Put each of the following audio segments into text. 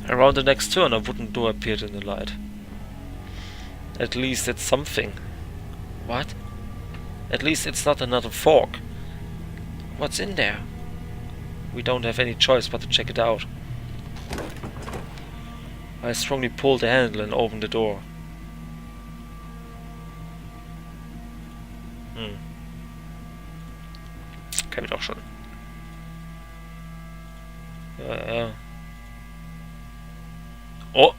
Around the next turn, a wooden door appeared in the light. At least it's something. What? At least it's not another fork. What's in there? We don't have any choice but to check it out. I strongly pulled the handle and opened the door. Kenn ich doch schon. Ja. Oh!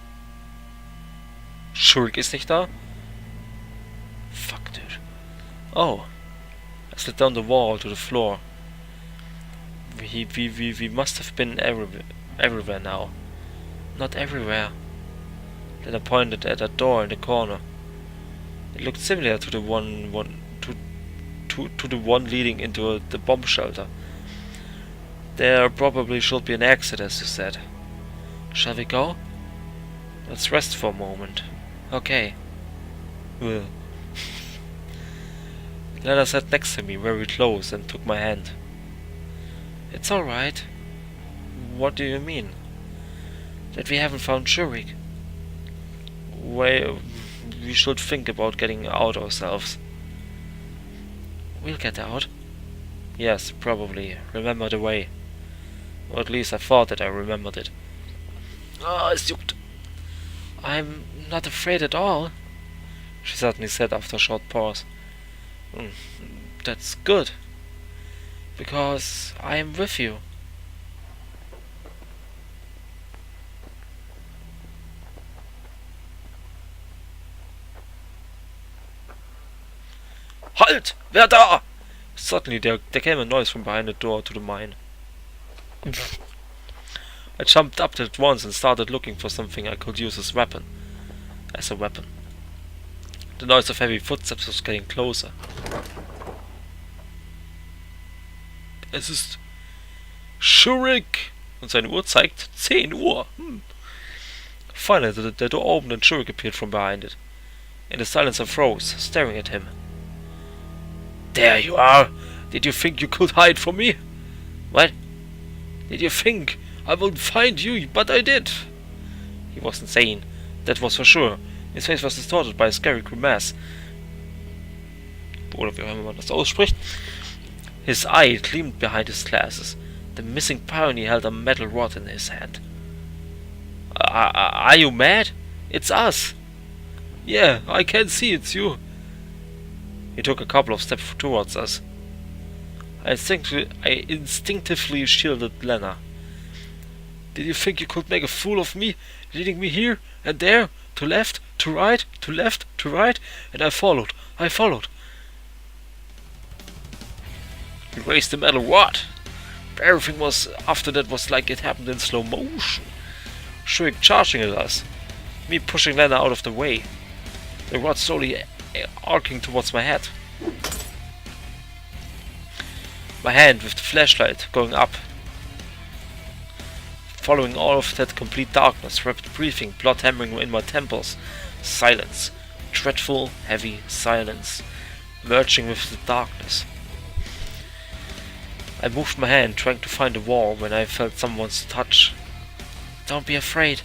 Schulk ist nicht da? Fuck, dude. Oh. I slid down the wall to the floor. We must have been everywhere now. Not everywhere. Then I pointed at a door in the corner. It looked similar to the one leading into the bomb shelter. There probably should be an exit, as you said. Shall we go? Let's rest for a moment. Okay. Lena sat next to me very close and took my hand. It's alright. What do you mean? That we haven't found Zurich. We should think about getting out ourselves. We'll get out. Yes, probably. Remember the way. Or at least I thought that I remembered it. Ah, es juckt. I'm not afraid at all, she suddenly said after a short pause. That's good. Because I am with you. Halt! Wer da? Suddenly there came a noise from behind the door to the mine. I jumped up at once and started looking for something I could use as a weapon. The noise of heavy footsteps was getting closer. Es ist Zurich! Und seine Uhr zeigt 10 Uhr. Finally, the door opened and Zurich appeared from behind it. In the silence I froze, staring at him. There you are! Did you think you could hide from me? What? Did you think I would find you? But I did! He wasn't sane, that was for sure. His face was distorted by a scary grimace. Oder wie auch immer man das ausspricht. His eye gleamed behind his glasses. The missing pioneer held a metal rod in his hand. Are you mad? It's us! Yeah, I can see it's you. He took a couple of steps towards us. I instinctively shielded Lena. Did you think you could make a fool of me, leading me here and there, to left, to right, to left, to right, and I followed. He raised the metal rod. Everything after that was like it happened in slow motion. Zurich charging at us, me pushing Lena out of the way, the rod slowly arcing towards my head. My hand with the flashlight going up. Following all of that complete darkness, rapid breathing, blood hammering in my temples. Silence. Dreadful, heavy silence. Merging with the darkness. I moved my hand, trying to find the wall, when I felt someone's touch. Don't be afraid.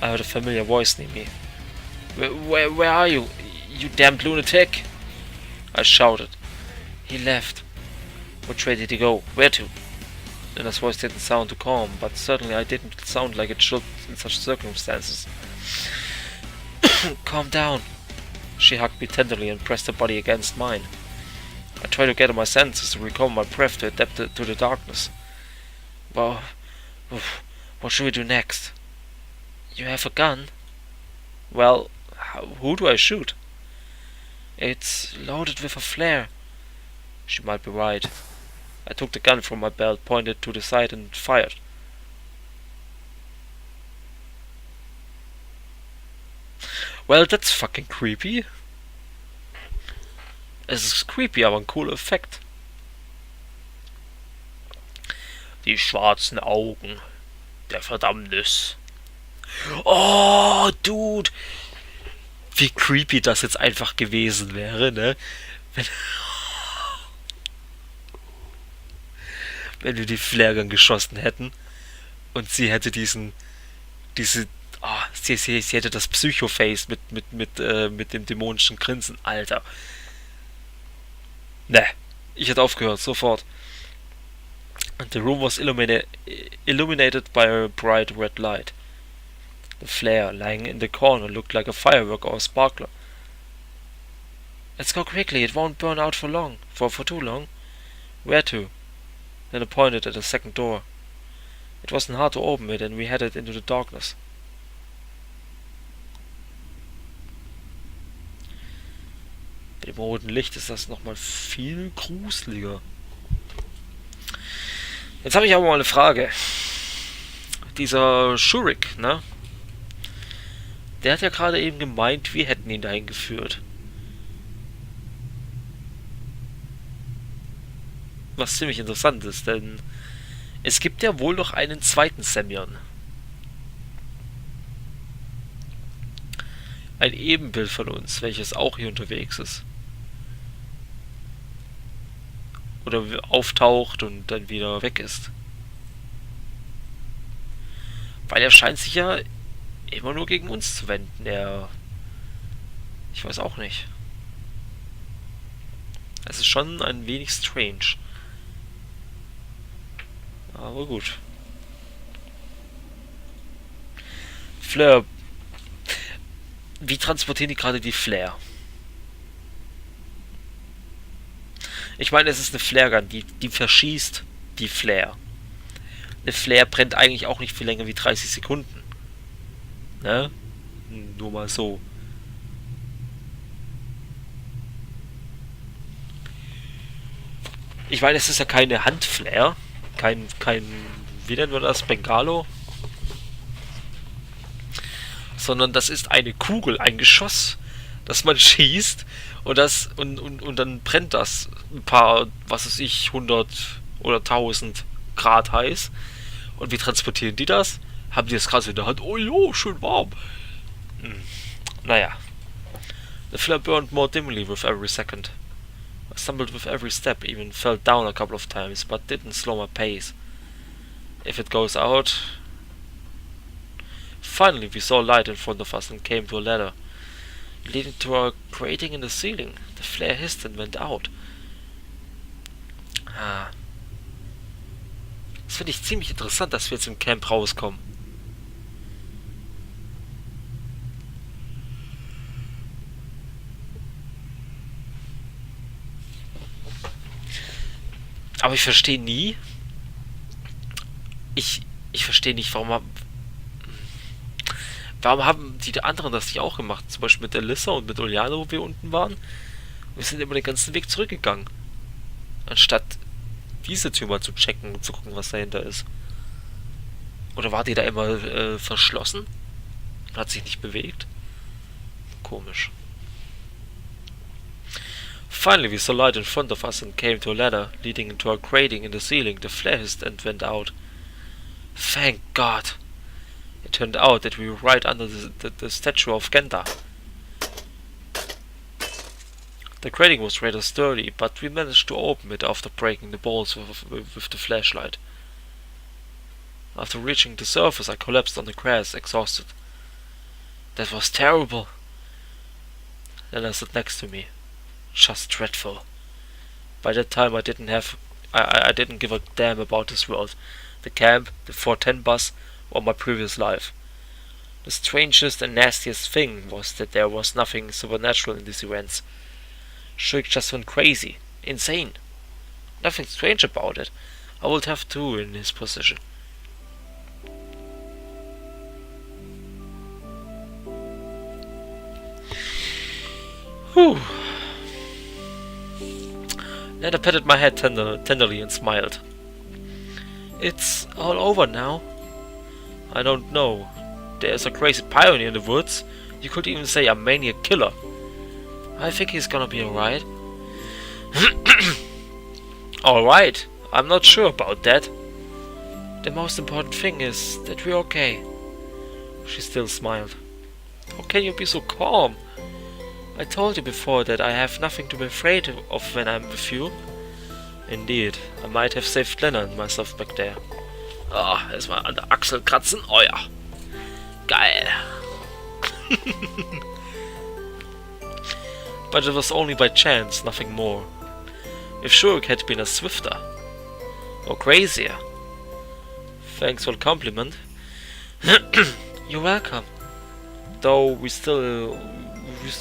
I heard a familiar voice near me. Where are you? You damned lunatic! I shouted. He left. Which way did he go? Where to? Lena's voice didn't sound too calm, but certainly I didn't sound like it should in such circumstances. Calm down. She hugged me tenderly and pressed her body against mine. I tried to gather my senses to recall my breath to adapt to the darkness. Well, what should we do next? You have a gun? Well, who do I shoot? It's loaded with a flare. She might be right. I took the gun from my belt, pointed to the side and fired. Well, that's fucking creepy. Es ist creepy, aber ein cooler Effekt. Die schwarzen Augen der Verdammnis. Oh, dude! Wie creepy das jetzt einfach gewesen wäre, ne? Wenn wir die Flaregun geschossen hätten und sie hätte diesen Diese, sie hätte das Psycho-Face mit dem dämonischen Grinsen, Alter. Ne, ich hätte aufgehört, sofort. And the room was illuminated by a bright red light. The flare lying in the corner looked like a firework or a sparkler. Let's go quickly, it won't burn out for long. For too long. Where to? Then I pointed at the second door. It wasn't hard to open it and we headed into the darkness. Mit dem roten Licht ist das nochmal viel gruseliger. Jetzt habe ich aber mal eine Frage. Dieser Shurik, ne? Der hat ja gerade eben gemeint, wir hätten ihn dahin geführt. Was ziemlich interessant ist, denn es gibt ja wohl noch einen zweiten Semyon. Ein Ebenbild von uns, welches auch hier unterwegs ist. Oder auftaucht und dann wieder weg ist. Weil er scheint sich ja immer nur gegen uns zu wenden. Ich weiß auch nicht. Es ist schon ein wenig strange. Aber gut. Flare. Wie transportieren die gerade die Flare? Ich meine, es ist eine Flare-Gun, die verschießt die Flare. Eine Flare brennt eigentlich auch nicht viel länger wie 30 Sekunden. Ne? Nur mal so. Ich meine, es ist ja keine Handflare. Kein, wie nennt man das? Bengalo? Sondern das ist eine Kugel, ein Geschoss, das man schießt und dann brennt das ein paar, was weiß ich, 100 oder 1000 Grad heiß. Und wie transportieren die das? Haben die das gerade in der Hand? Oh jo, schön warm. Naja. The flare burned more dimly with every second. I stumbled with every step, even fell down a couple of times, but didn't slow my pace. If it goes out... Finally we saw light in front of us and came to a ladder, leading to a grating in the ceiling. The flare hissed and went out. Das finde ich ziemlich interessant, dass wir jetzt im Camp rauskommen. Aber ich verstehe nie... Ich verstehe nicht, warum haben die anderen das nicht auch gemacht? Zum Beispiel mit Alisa und mit Uliane, wo wir unten waren. Wir sind immer den ganzen Weg zurückgegangen. Anstatt diese Tür mal zu checken und zu gucken, was dahinter ist. Oder war die da immer verschlossen? Und hat sich nicht bewegt? Komisch. Finally we saw light in front of us and came to a ladder, leading into a grating in the ceiling. The flare hissed and went out. Thank God! It turned out that we were right under the statue of Genda. The grating was rather sturdy, but we managed to open it after breaking the bolts with the flashlight. After reaching the surface, I collapsed on the grass, exhausted. That was terrible. Lena stood next to me. Just dreadful. By that time I didn't give a damn about this world, the camp, the 410 bus, or my previous life. The strangest and nastiest thing was that there was nothing supernatural in these events. Shurik just went crazy, insane. Nothing strange about it. I would have too in his position. Whew. Nana patted my head tenderly and smiled. It's all over now. I don't know. There's a crazy pioneer in the woods. You could even say a maniac killer. I think he's gonna be alright. Alright? I'm not sure about that. The most important thing is that we're okay. She still smiled. How can you be so calm? I told you before that I have nothing to be afraid of when I'm with you. Indeed, I might have saved Lena and myself back there. Erstmal an der Achsel kratzen. Oh ja. Geil. But it was only by chance, nothing more. If Shurik had been a swifter, or crazier. Thanks for the compliment. You're welcome. Though we still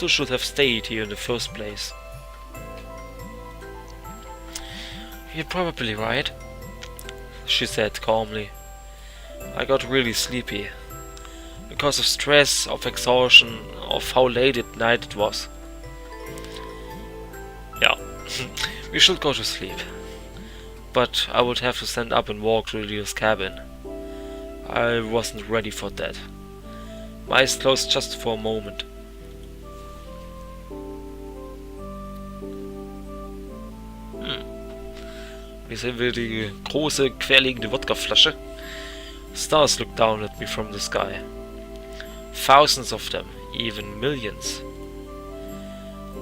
should have stayed here in the first place. You're probably right, she said calmly. I got really sleepy. Because of stress, of exhaustion, of how late at night it was. Yeah, we should go to sleep. But I would have to stand up and walk to Leo's cabin. I wasn't ready for that. My eyes closed just for a moment. Hier sehen wir die große, querliegende Wodkaflasche. Stars looked down at me from the sky. Thousands of them, even millions.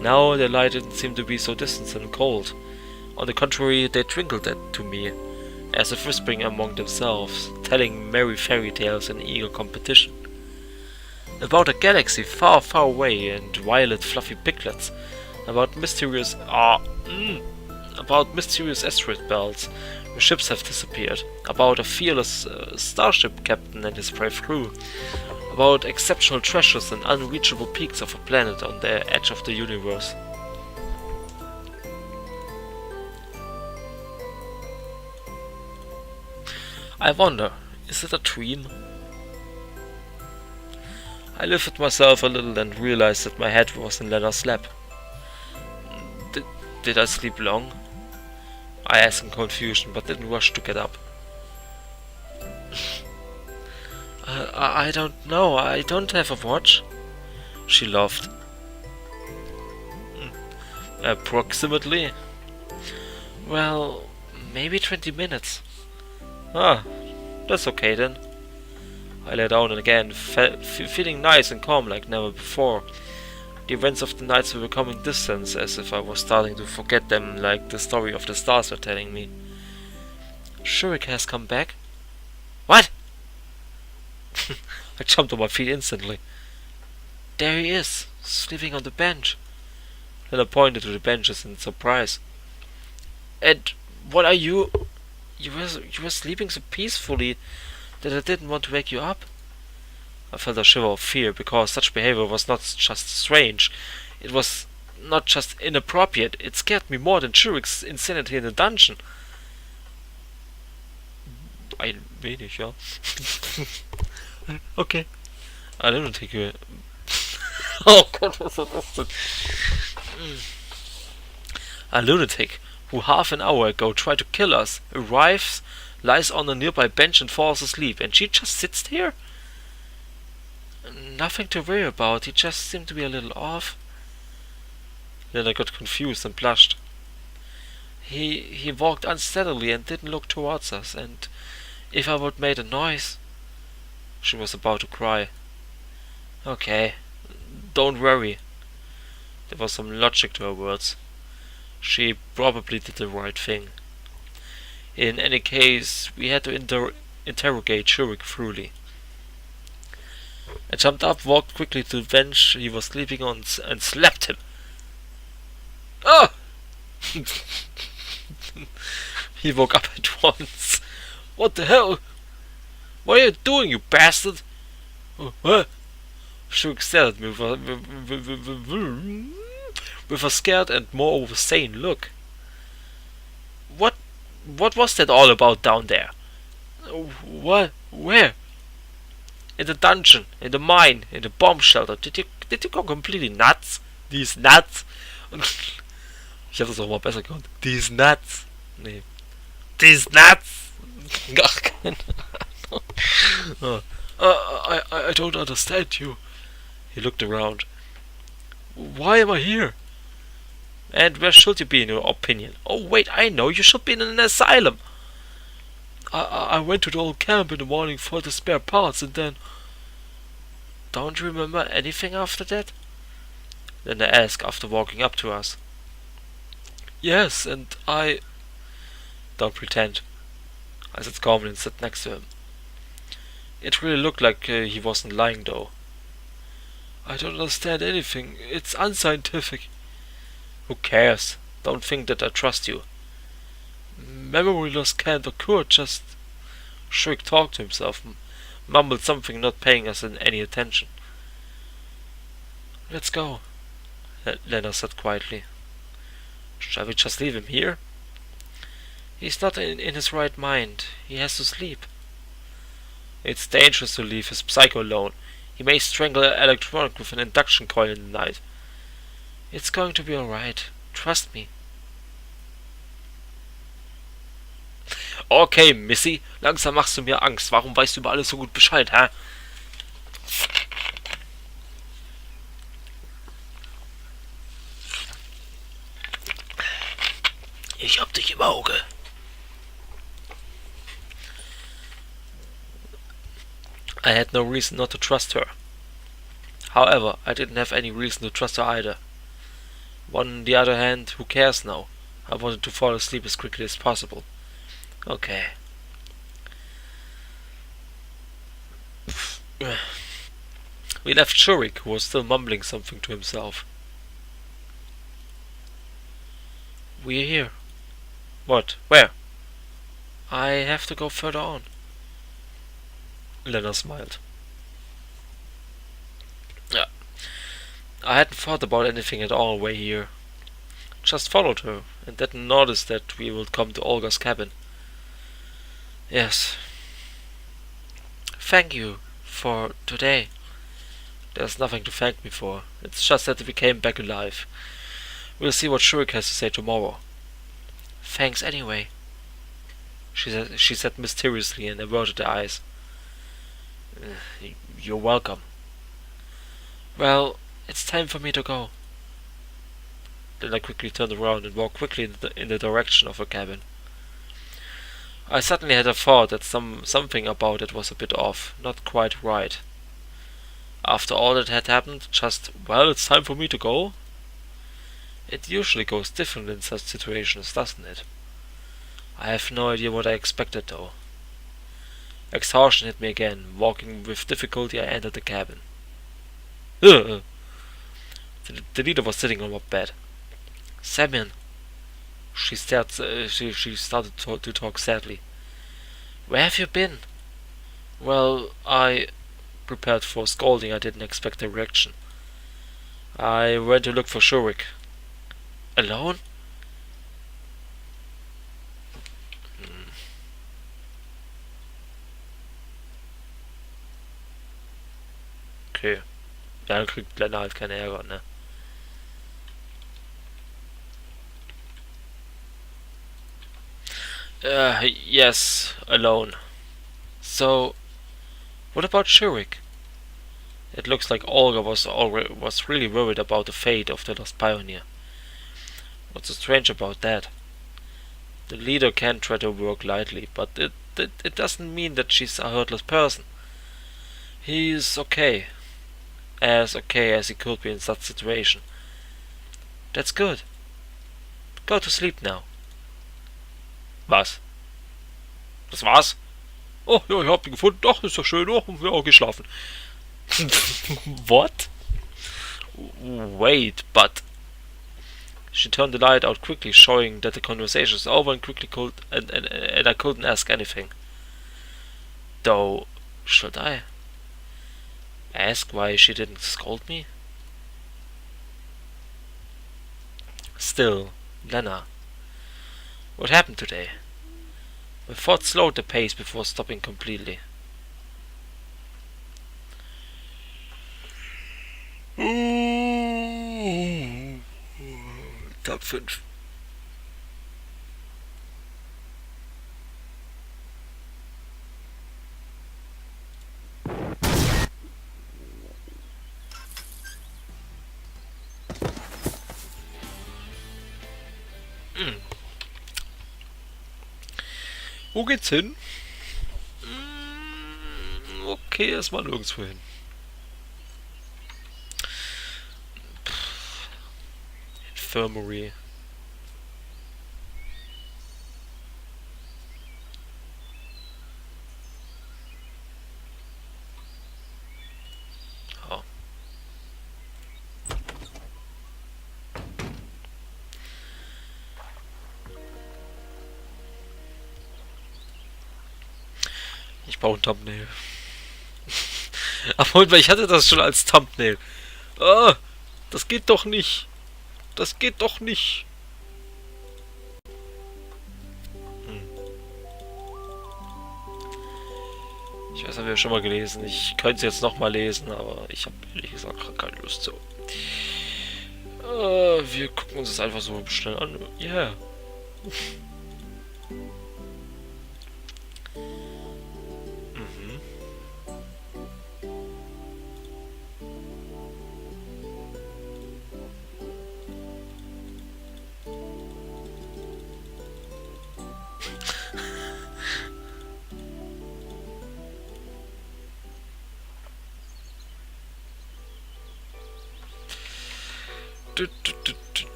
Now their light didn't seem to be so distant and cold. On the contrary, they twinkled to me, as if whispering among themselves, telling merry fairy tales in eager competition. About a galaxy far, far away, and violet fluffy piglets. About mysterious asteroid belts where ships have disappeared. About a fearless starship captain and his brave crew. About exceptional treasures and unreachable peaks of a planet on the edge of the universe. I wonder, is it a dream? I lifted myself a little and realized that my head was in Lena's lap. Did I sleep long? I asked in confusion, but didn't rush to get up. I don't know, I don't have a watch. She laughed. Approximately? Well, maybe 20 minutes. Ah, that's okay then. I lay down again, feeling nice and calm like never before. The events of the nights were becoming distant, as if I was starting to forget them, like the story of the stars were telling me. Shurik has come back? What? I jumped on my feet instantly. There he is, sleeping on the bench. Then I pointed to the benches in surprise. And what are you? You were sleeping so peacefully that I didn't want to wake you up. I felt a shiver of fear, because such behavior was not just strange, it was not just inappropriate, it scared me more than Shurik's insanity in the dungeon. Ein wenig, ja. Okay. A lunatic. Oh Gott, was ist das denn? A lunatic who half an hour ago tried to kill us arrives, lies on a nearby bench and falls asleep, and she just sits there? Nothing to worry about, he just seemed to be a little off. Then I got confused and blushed. He walked unsteadily and didn't look towards us, and if I would made a noise... She was about to cry. Okay, don't worry. There was some logic to her words. She probably did the right thing. In any case, we had to interrogate Shurik thoroughly. I jumped up, walked quickly to the bench he was sleeping on, and slapped him. Ah! He woke up at once. What the hell? What are you doing, you bastard? What? Shurik stared at me with a scared and moreover sane look. What was that all about down there? What? Where? In the dungeon, in the mine, in the bomb shelter. Did you go completely nuts? These nuts? Ich hab das auch mal besser gehört. These nuts. Nee. These nuts. Ach, keine Ahnung. I don't understand you. He looked around. Why am I here? And where should you be in your opinion? Oh wait, I know, you should be in an asylum. I went to the old camp in the morning for the spare parts and then... Don't you remember anything after that? Then I asked after walking up to us. Yes, and I... Don't pretend. I said calmly and sat next to him. It really looked like he wasn't lying, though. I don't understand anything. It's unscientific. Who cares? Don't think that I trust you. Memory loss can't occur, just... Shriek talked to himself, mumbled something, not paying us any attention. Let's go, Lena said quietly. Shall we just leave him here? He's not in his right mind. He has to sleep. It's dangerous to leave his psycho alone. He may strangle an electronic with an induction coil in the night. It's going to be alright. Trust me. Okay, Missy, langsam machst du mir Angst. Warum weißt du über alles so gut Bescheid, hä? Ich hab dich im Auge. I had no reason not to trust her. However, I didn't have any reason to trust her either. On the other hand, who cares now? I wanted to fall asleep as quickly as possible. Okay. We left Shurik, who was still mumbling something to himself. We're here. What? Where? I have to go further on. Lena smiled. Yeah. I hadn't thought about anything at all way here. Just followed her, and didn't notice that we would come to Olga's cabin. Yes. Thank you for today. There's nothing to thank me for. It's just that we came back alive. We'll see what Shurik has to say tomorrow. Thanks anyway, she said mysteriously and averted her eyes. You're welcome. Well, it's time for me to go. Then I quickly turned around and walked quickly in the direction of her cabin. I suddenly had a thought that something about it was a bit off, not quite right. After all that had happened, just, well, it's time for me to go? It usually goes different in such situations, doesn't it? I have no idea what I expected, though. Exhaustion hit me again. Walking with difficulty, I entered the cabin. The leader was sitting on my bed. Semyon. She started to talk sadly. Where have you been? Well, I... Prepared for scolding, I didn't expect a reaction. I went to look for Shurik. Alone? Okay. Ja, dann kriegt Lena halt keinen Ärger, ne? Yes, alone. So, what about Shurik? It looks like Olga was really worried about the fate of the lost pioneer. What's so strange about that? The leader can treat her work lightly, but it doesn't mean that she's a hurtless person. He's okay as he could be in such situation. That's good. Go to sleep now. Was? Das war's? Oh, ja, ich hab ihn gefunden. Ach, ist doch schön. Oh, ja, geschlafen. What? Wait, but... She turned the light out quickly, showing that the conversation was over and and I couldn't ask anything. Though, should I? Ask why she didn't scold me? Still, Lena. What happened today? My thoughts slowed the pace before stopping completely. Top 5. Wo geht's hin? Okay, erstmal nirgendwo hin. Infirmary. Ich brauche ein Thumbnail. Aber ich hatte das schon als Thumbnail. Ah, das geht doch nicht. Das geht doch nicht. Ich weiß, haben wir schon mal gelesen. Ich könnte es jetzt nochmal lesen, aber ich habe ehrlich gesagt keine Lust so. Wir gucken uns das einfach so schnell an. Ja. Yeah.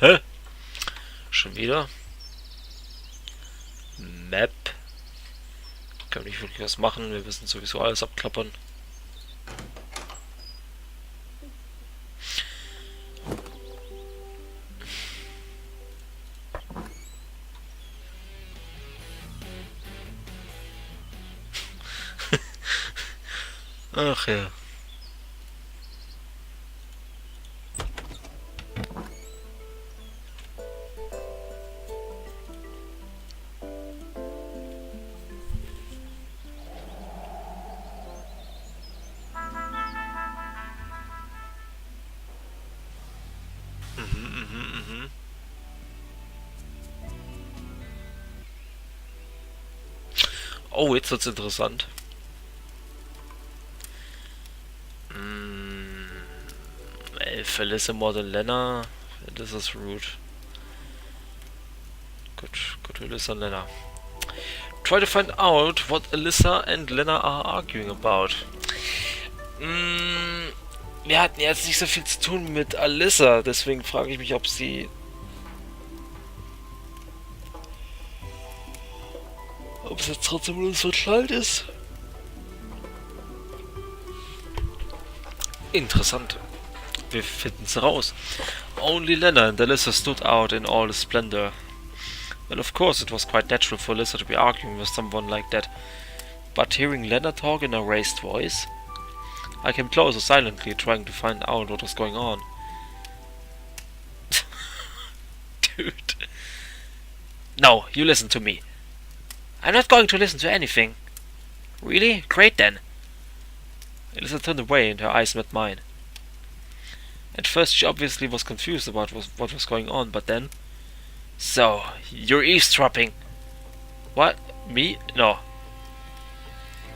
Hä? Schon wieder? Map? Kann nicht wirklich was machen, wir müssen sowieso alles abklappern. Ach ja. Oh, jetzt wird's interessant. Alisa more than Lena. This is rude. Good Alisa and Lena. Try to find out what Alisa and Lena are arguing about. Wir hatten jetzt nicht so viel zu tun mit Alisa, deswegen frage ich mich, ob sie... Ob es jetzt trotzdem mit uns verknallt ist. Interessant. Wir finden es raus. Only Lena and Alisa stood out in all the splendor. Well, of course, it was quite natural for Alisa to be arguing with someone like that. But hearing Lena talk in a raised voice, I came closer silently, trying to find out what was going on. Dude. No, you listen to me. I'm not going to listen to anything. Really? Great then. Alisa turned away and her eyes met mine. At first she obviously was confused about what was going on, but then... So, you're eavesdropping. What? Me? No.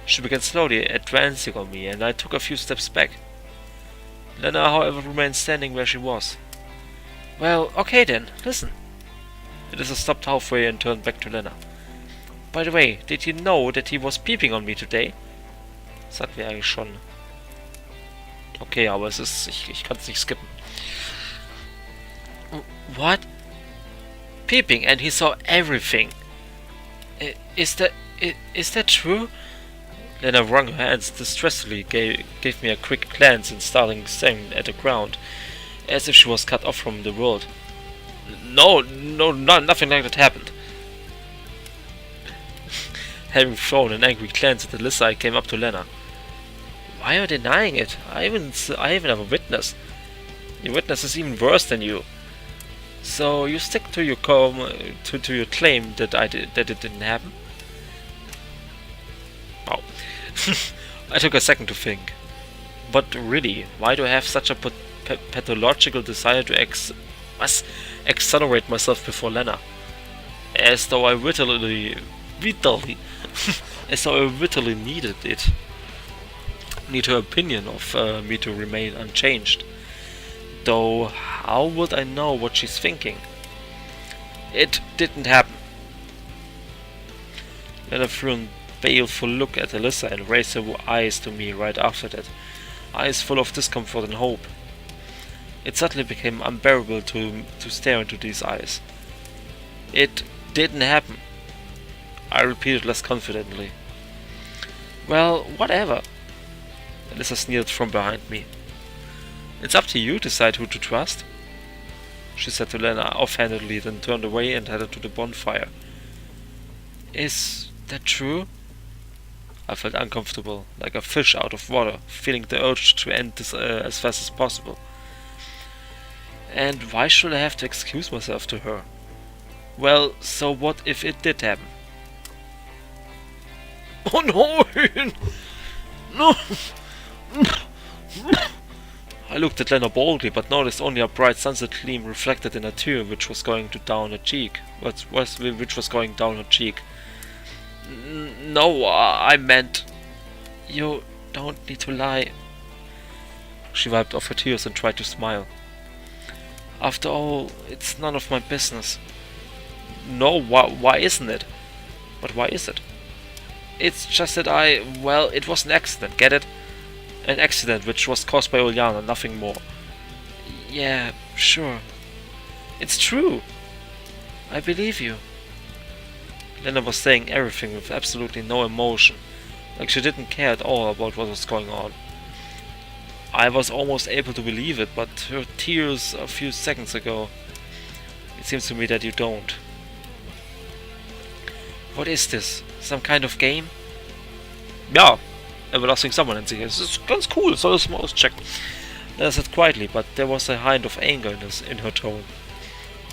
She began slowly advancing on me, and I took a few steps back. Lena, however, remained standing where she was. Well, okay then, listen. Alisa stopped halfway and turned back to Lena. By the way, did you know that he was peeping on me today? Das hatten wir eigentlich schon. Okay, aber es ist... Ich kann es nicht skippen. What? Peeping, and he saw everything. Is that true? Lena wrung her hands distressfully, gave me a quick glance and started staring at the ground, as if she was cut off from the world. No, nothing like that happened. Having thrown an angry glance at Alisa, I came up to Lena. Why are you denying it? I even have a witness. Your witness is even worse than you. So you stick to your to your claim that it didn't happen? Wow. I took a second to think. But really, why do I have such a pathological desire to exonerate myself before Lena? As though I literally needed it. Need her opinion of me to remain unchanged. Though, how would I know what she's thinking? It didn't happen. Lena threw a baleful look at Alisa and raised her eyes to me right after that, eyes full of discomfort and hope. It suddenly became unbearable to stare into these eyes. It didn't happen, I repeated less confidently. Well, whatever. Alisa sneered from behind me. It's up to you to decide who to trust. she said to Lena offhandedly, then turned away and headed to the bonfire. Is that true? I felt uncomfortable, like a fish out of water, feeling the urge to end this as fast as possible. And why should I have to excuse myself to her? Well, so what if it did happen? Oh no! No! I looked at Lena boldly, but noticed only a bright sunset gleam reflected in a tear which was going down her cheek. Which was going down her cheek. No, I meant... You don't need to lie. She wiped off her tears and tried to smile. After all, it's none of my business. No, why isn't it? But why is it? It's just that well, it was an accident, get it? An accident which was caused by Uljana, nothing more. Yeah, sure. It's true. I believe you. Lena was saying everything with absolutely no emotion, like she didn't care at all about what was going on. I was almost able to believe it, but her tears a few seconds ago. It seems to me that you don't. What is this? Some kind of game? Ja, everlasting summer, nennt sich es. Es ist ganz cool, soll es mal auschecken. Lena said quietly, but there was a hint of anger in her tone.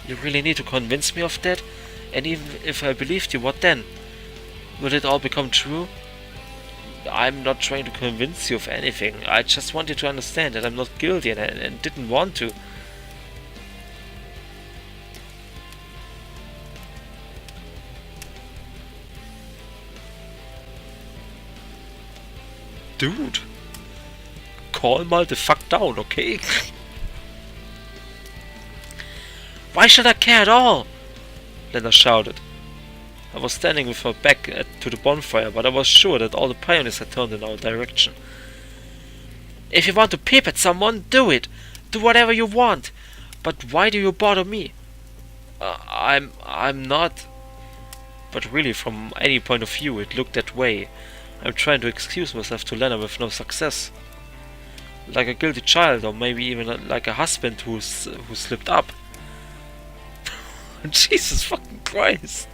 You really need to convince me of that? And even if I believed you, what then? Will it all become true? I'm not trying to convince you of anything. I just want you to understand that I'm not guilty and didn't want to. Dude, calm mal the fuck down, okay? Why should I care at all? Lena shouted. I was standing with her back to the bonfire, but I was sure that all the pioneers had turned in our direction. If you want to peep at someone, do it. Do whatever you want. But why do you bother me? I'm not... But really, from any point of view, it looked that way. I'm trying to excuse myself to Lena with no success. Like a guilty child, or maybe even like a husband who slipped up. Jesus fucking Christ.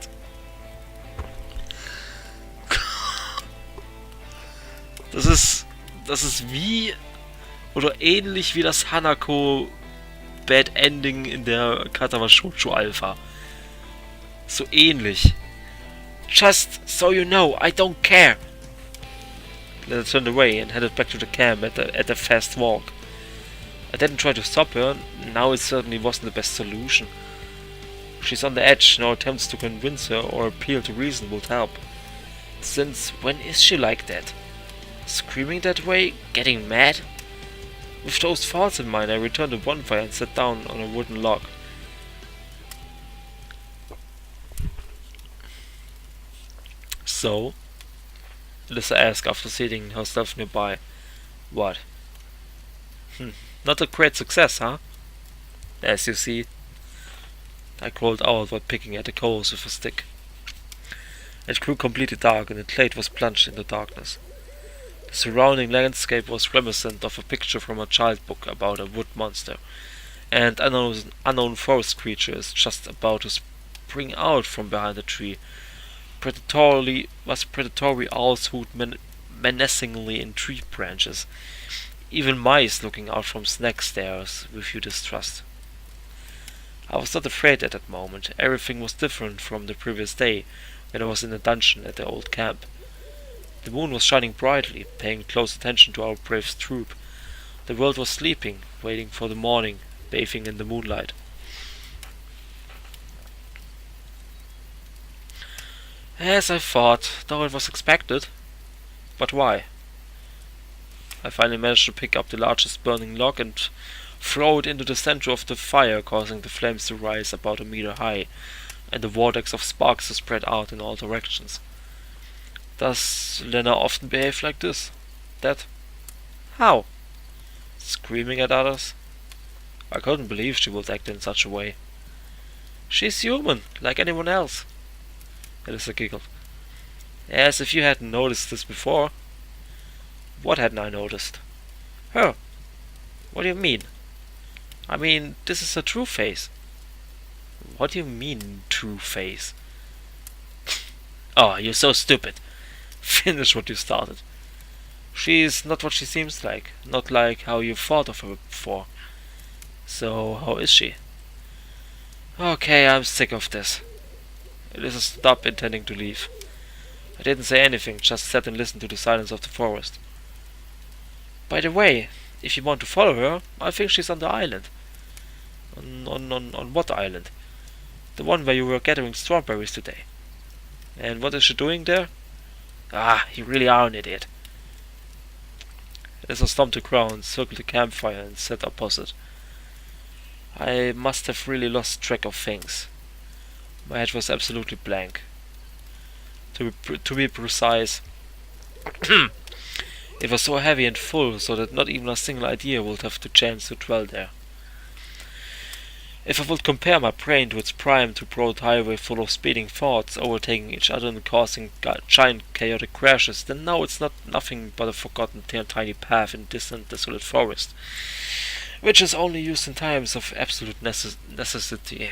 Das ist wie oder ähnlich wie das Hanako Bad Ending in der Katawa Shoujo Alpha. So ähnlich. Just so you know, I don't care. Lena turned away and headed back to the camp at a fast walk. I didn't try to stop her, now it certainly wasn't the best solution. She's on the edge, no attempts to convince her or appeal to reason would help. Since when is she like that? Screaming that way? Getting mad? With those thoughts in mind, I returned to the bonfire and sat down on a wooden log. So? Alisa asked after seating herself nearby. What? Not a great success, huh? As you see. I crawled out while picking at the coals with a stick. It grew completely dark and the glade was plunged in the darkness. The surrounding landscape was reminiscent of a picture from a child book about a wood monster, and an unknown forest creature is just about to spring out from behind a tree. Predatory owls hoot menacingly in tree branches. Even mice looking out from snack stairs with you distrust. I was not afraid at that moment. Everything was different from the previous day, when I was in a dungeon at the old camp. The moon was shining brightly, paying close attention to our brave troop. The world was sleeping, waiting for the morning, bathing in the moonlight. As I thought, though it was expected. But why? I finally managed to pick up the largest burning log and throw it into the center of the fire, causing the flames to rise about a meter high, and the vortex of sparks to spread out in all directions. Does Lena often behave like this? That? How? Screaming at others? I couldn't believe she would act in such a way. She's human, like anyone else. Alisa giggled. As if you hadn't noticed this before. What hadn't I noticed? Her. What do you mean? I mean, this is her true face. What do you mean, Two-Face? Oh, you're so stupid. Finish what you started. She's not what she seems like. Not like how you thought of her before. So, how is she? Okay, I'm sick of this. Alisa stopped intending to leave. I didn't say anything, just sat and listened to the silence of the forest. By the way, if you want to follow her, I think she's on the island. On what island? The one where you were gathering strawberries today. And what is she doing there? Ah, you really are an idiot. Alisa stomped the ground, circled the campfire, and sat opposite. I must have really lost track of things. My head was absolutely blank. To be precise, it was so heavy and full, so that not even a single idea would have the chance to dwell there. If I would compare my brain to its prime to broad highway full of speeding thoughts, overtaking each other and causing giant chaotic crashes, then now it's nothing but a forgotten tiny path in distant desolate forest, which is only used in times of absolute necessity.